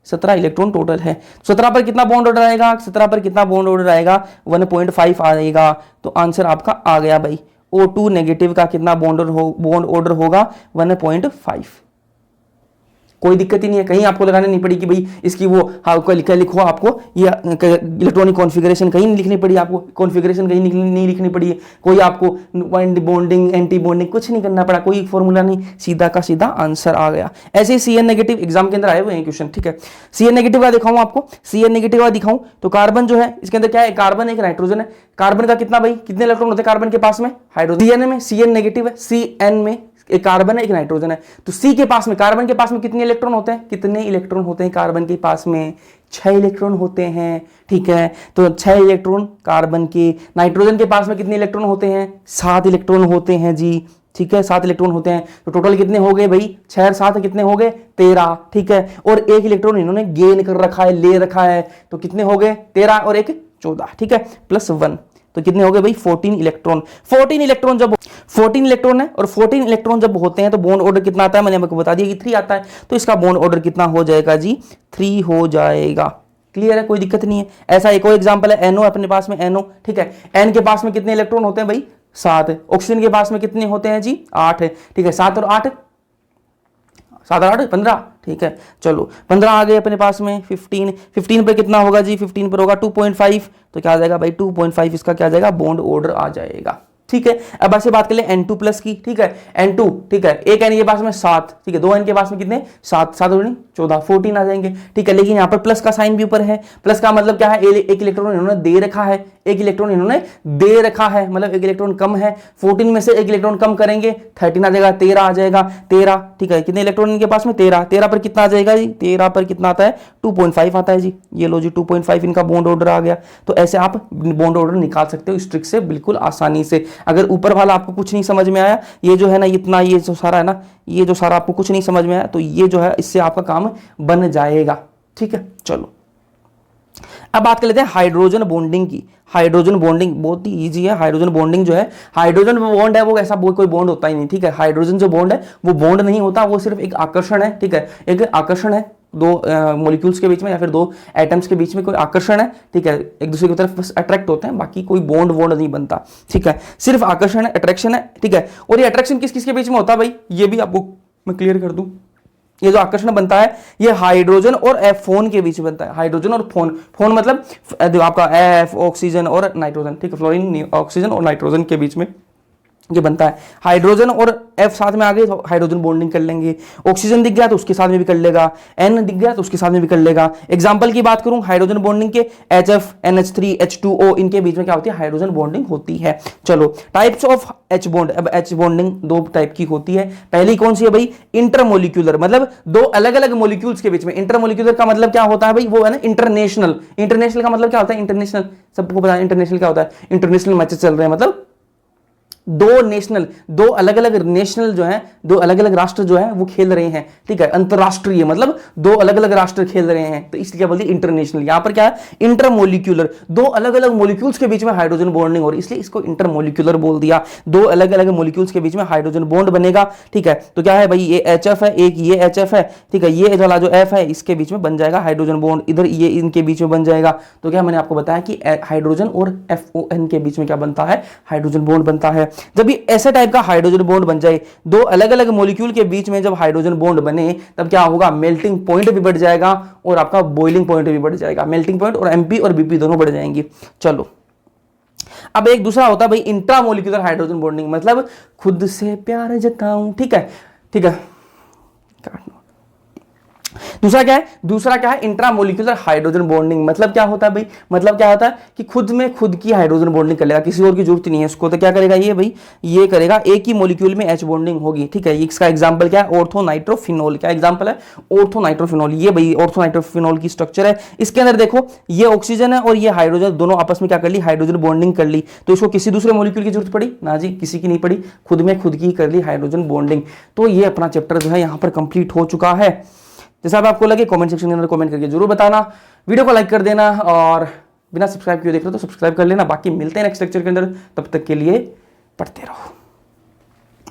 17 इलेक्ट्रॉन टोटल है। 17 पर कितना बॉन्ड ऑर्डर आएगा, 17 पर कितना बॉन्ड ऑर्डर आएगा, 1.5 आएगा। तो आंसर आपका आ गया भाई। O2 नेगेटिव का कितना बॉन्ड ऑर्डर होगा 1.5। कोई दिक्कत ही नहीं है, कहीं आपको लगाने नहीं पड़ी कि भाई इसकी वो क्या लिखो आपको, ये इलेक्ट्रॉनिक कॉन्फ़िगरेशन कहीं नहीं लिखनी पड़ी, आपको कॉन्फ़िगरेशन कहीं नहीं लिखनी पड़ी है, कोई आपको बॉन्डिंग एंटी बॉन्डिंग कुछ नहीं करना पड़ा, कोई फॉर्मूला नहीं, सीधा का सीधा आंसर आ गया। ऐसे ही CN नेगेटिव एग्जाम के अंदर आए हुए हैं क्वेश्चन, ठीक है। CN नेगेटिव का दिखाऊं आपको, CN नेगेटिव का दिखाऊं तो कार्बन जो है इसके अंदर क्या है, कार्बन एक नाइट्रोजन है। कार्बन का कितना भाई, कितने इलेक्ट्रॉन होते हैं कार्बन के पास में, हाइड्रोजन। CN में CN नेगेटिव है, CN में एक कार्बन है एक नाइट्रोजन है, तो C के पास में, कार्बन के पास में कितने इलेक्ट्रॉन होते हैं, कितने इलेक्ट्रॉन होते हैं कार्बन के पास में, 6 इलेक्ट्रॉन होते हैं, ठीक है। तो 6 इलेक्ट्रॉन कार्बन के। नाइट्रोजन के पास में कितने इलेक्ट्रॉन होते हैं, 7 इलेक्ट्रॉन होते हैं जी, ठीक है, 7 इलेक्ट्रॉन होते हैं। तो टोटल कितने हो गए भाई, 6 और 7 कितने हो गए, 13, ठीक है। और एक इलेक्ट्रॉन इन्होंने गेन कर रखा है, ले रखा है, तो कितने हो गए 13 और एक 14, ठीक है, +1, तो कितने हो गए भाई 14 इलेक्ट्रॉन। 14 इलेक्ट्रॉन जब 14 इलेक्ट्रॉन है और 14 इलेक्ट्रॉन जब होते हैं तो बॉन्ड ऑर्डर कितना आता है, मैंने आपको बता दिया कि 3 आता है, तो इसका बॉन्ड ऑर्डर कितना हो जाएगा जी, 3 हो जाएगा। क्लियर है, कोई दिक्कत नहीं है। ऐसा एक और एग्जांपल है, NO अपने पास में, NO, ठीक है। N के पास में कितने इलेक्ट्रॉन होते हैं भाई, 7 है। ऑक्सीजन के पास में कितने होते हैं जी, 8 है, ठीक है। 7 और 8 15, ठीक है। चलो 15 आ गए अपने पास में। 15 पे कितना होगा जी, 15 पर होगा 2.5, तो क्या आ जाएगा भाई 2.5 इसका क्या आ जाएगा, बॉन्ड ऑर्डर आ जाएगा, ठीक है। अब ऐसे बात कर ले N2 प्लस की, ठीक है, N2, ठीक है, एक N के पास में 7, ठीक है, 2 N के पास में कितने, 7, 7 और 14, 14 आ जाएंगे, ठीक है। लेकिन यहाँ पर प्लस का साइन भी ऊपर है, प्लस का मतलब क्या है, एक इलेक्ट्रॉन इन्होंने दे रखा है, एक इलेक्ट्रॉन इन्होंने दे रखा है, मतलब एक इलेक्ट्रॉन कम है। 14 में से एक इलेक्ट्रॉन कम करेंगे, 13 आ जाएगा, 13 आ जाएगा, 13, ठीक है। कितने इलेक्ट्रॉन इनके पास में, 13, 13 पर कितना आ जाएगा जी, 13 पर कितना आता है, 2.5 आता है जी। ये लो जी 2.5 इनका बॉन्ड ऑर्डर आ गया। तो ऐसे आप बॉन्ड ऑर्डर निकाल सकते हो इस ट्रिक से बिल्कुल आसानी से। अगर ऊपर वाला आपको कुछ नहीं समझ में आया, ये जो है ना इतना, ये जो सारा है ना, ये जो सारा आपको कुछ नहीं समझ में आया, तो ये जो है इससे आपका काम बन जाएगा, ठीक है। चलो अब बात कर लेते हैं हाइड्रोजन बॉन्डिंग की। हाइड्रोजन बॉन्डिंग बहुत ही इजी है। हाइड्रोजन बॉन्डिंग जो है, हाइड्रोजन बॉन्ड है वो ऐसा कोई बॉन्ड होता ही नहीं, ठीक है। हाइड्रोजन जो बॉन्ड है वो बॉन्ड नहीं होता, वो सिर्फ एक आकर्षण है, ठीक है, एक आकर्षण है दो मॉलिक्यूल्स के बीच में या फिर 2 एटम्स के बीच में कोई आकर्षण है, ठीक है, एक दूसरे की तरफ बस अट्रैक्ट होते हैं, बाकी कोई बॉन्ड नहीं बनता, ठीक है, सिर्फ आकर्षण है, अट्रैक्शन है, ठीक है। और ये अट्रैक्शन किस किस के बीच में होता है भाई, ये भी आपको मैं क्लियर कर दूं। ये जो आकर्षण बनता है ये हाइड्रोजन और फोन के बीच में बनता है, हाइड्रोजन और फोन मतलब आपका F ऑक्सीजन और नाइट्रोजन, ठीक है, फ्लोरीन ऑक्सीजन और नाइट्रोजन के बीच में ये बनता है। हाइड्रोजन और F साथ में आ गए तो हाइड्रोजन बॉन्डिंग कर लेंगे। ऑक्सीजन दिख गया तो उसके साथ में भी कर लेगा, N दिख गया तो उसके साथ में भी कर लेगा। एग्जांपल की बात करूं हाइड्रोजन बॉन्डिंग के, HF NH3 H2O इनके बीच में क्या होती है, हाइड्रोजन बॉन्डिंग होती है। चलो टाइप्स ऑफ H बॉन्ड। अब H बॉन्डिंग 2 टाइप की होती है। पहली कौन सी है भाई, इंटरमोलिक्यूलर, मतलब 2 अलग अलग मॉलिक्यूल्स के बीच में। इंटरमोलिक्यूलर का मतलब क्या होता है भाई, वो है ना इंटरनेशनल। इंटरनेशनल का मतलब क्या होता है, इंटरनेशनल, सबको पता है इंटरनेशनल क्या होता है, इंटरनेशनल मैचेस चल रहे हैं, मतलब 2 अलग अलग नेशनल जो है, 2 अलग अलग राष्ट्र जो है वो खेल रहे हैं, ठीक है, अंतरराष्ट्रीय, मतलब 2 अलग अलग राष्ट्र खेल रहे हैं, तो इसलिए क्या बोलते हैं इंटरनेशनल। यहां पर क्या है, इंटरमोलिक्यूलर, 2 अलग अलग मॉलिक्यूल्स के बीच में हाइड्रोजन बॉन्डिंग हो रही है, इसलिए इसको इंटरमोलिक्यूलर बोल दिया। 2 अलग अलग मॉलिक्यूल्स के बीच में हाइड्रोजन बॉन्ड बनेगा, ठीक है। तो क्या है भाई, ये HF है, एक ये HF है, ठीक है, ये वाला जो F है इसके बीच में बन जाएगा हाइड्रोजन बॉन्ड, इधर ये इनके बीच में बन जाएगा। तो क्या मैंने आपको बताया कि हाइड्रोजन और FON के बीच में क्या बनता है, हाइड्रोजन बॉन्ड बनता है। जब भी ऐसे टाइप का हाइड्रोजन बॉन्ड बन जाए, 2 अलग अलग मॉलिक्यूल के बीच में जब हाइड्रोजन बॉन्ड बने, तब क्या होगा, मेल्टिंग पॉइंट भी बढ़ जाएगा और आपका बॉइलिंग पॉइंट भी बढ़ जाएगा। मेल्टिंग पॉइंट और MP और BP दोनों बढ़ जाएंगे। चलो अब एक दूसरा होता है भाई इंट्रामोलिक्यूलर हाइड्रोजन बॉन्डिंग, मतलब खुद से प्यार जताऊं, ठीक है, ठीक है। दूसरा क्या है, इंट्रामोलिक्यूलर हाइड्रोजन बॉन्डिंग। मतलब क्या होता है भाई, मतलब क्या होता है कि खुद में खुद की हाइड्रोजन बॉन्डिंग कर लेगा, किसी और की जरूरत नहीं है इसको। तो क्या करेगा ये भाई, ये करेगा, एक ही मॉलिक्यूल में H बॉन्डिंग होगी, ठीक है। इसका एग्जांपल क्या है, ऑर्थोनाइट्रोफिनॉल। क्या एग्जांपल है, ऑर्थोनाइट्रोफिनॉल। ये भाई ऑर्थोनाइट्रोफिनॉल की स्ट्रक्चर है। इसके अंदर देखो, ये ऑक्सीजन है और ये हाइड्रोजन, दोनों आपस में क्या कर ली, हाइड्रोजन बॉन्डिंग कर ली। तो इसको किसी दूसरे मॉलिक्यूल की जरूरत पड़ी ना जी, किसी की नहीं पड़ी, खुद में खुद की कर ली हाइड्रोजन बॉन्डिंग। तो ये अपना चैप्टर जो है यहाँ पर कंप्लीट हो चुका है। जैसा अब आपको लगे कमेंट सेक्शन के अंदर कमेंट करके जरूर बताना, वीडियो को लाइक कर देना और बिना सब्सक्राइब किए देख रहे हो तो सब्सक्राइब कर लेना। बाकी मिलते हैं नेक्स्ट लेक्चर के अंदर, तब तक के लिए पढ़ते रहो।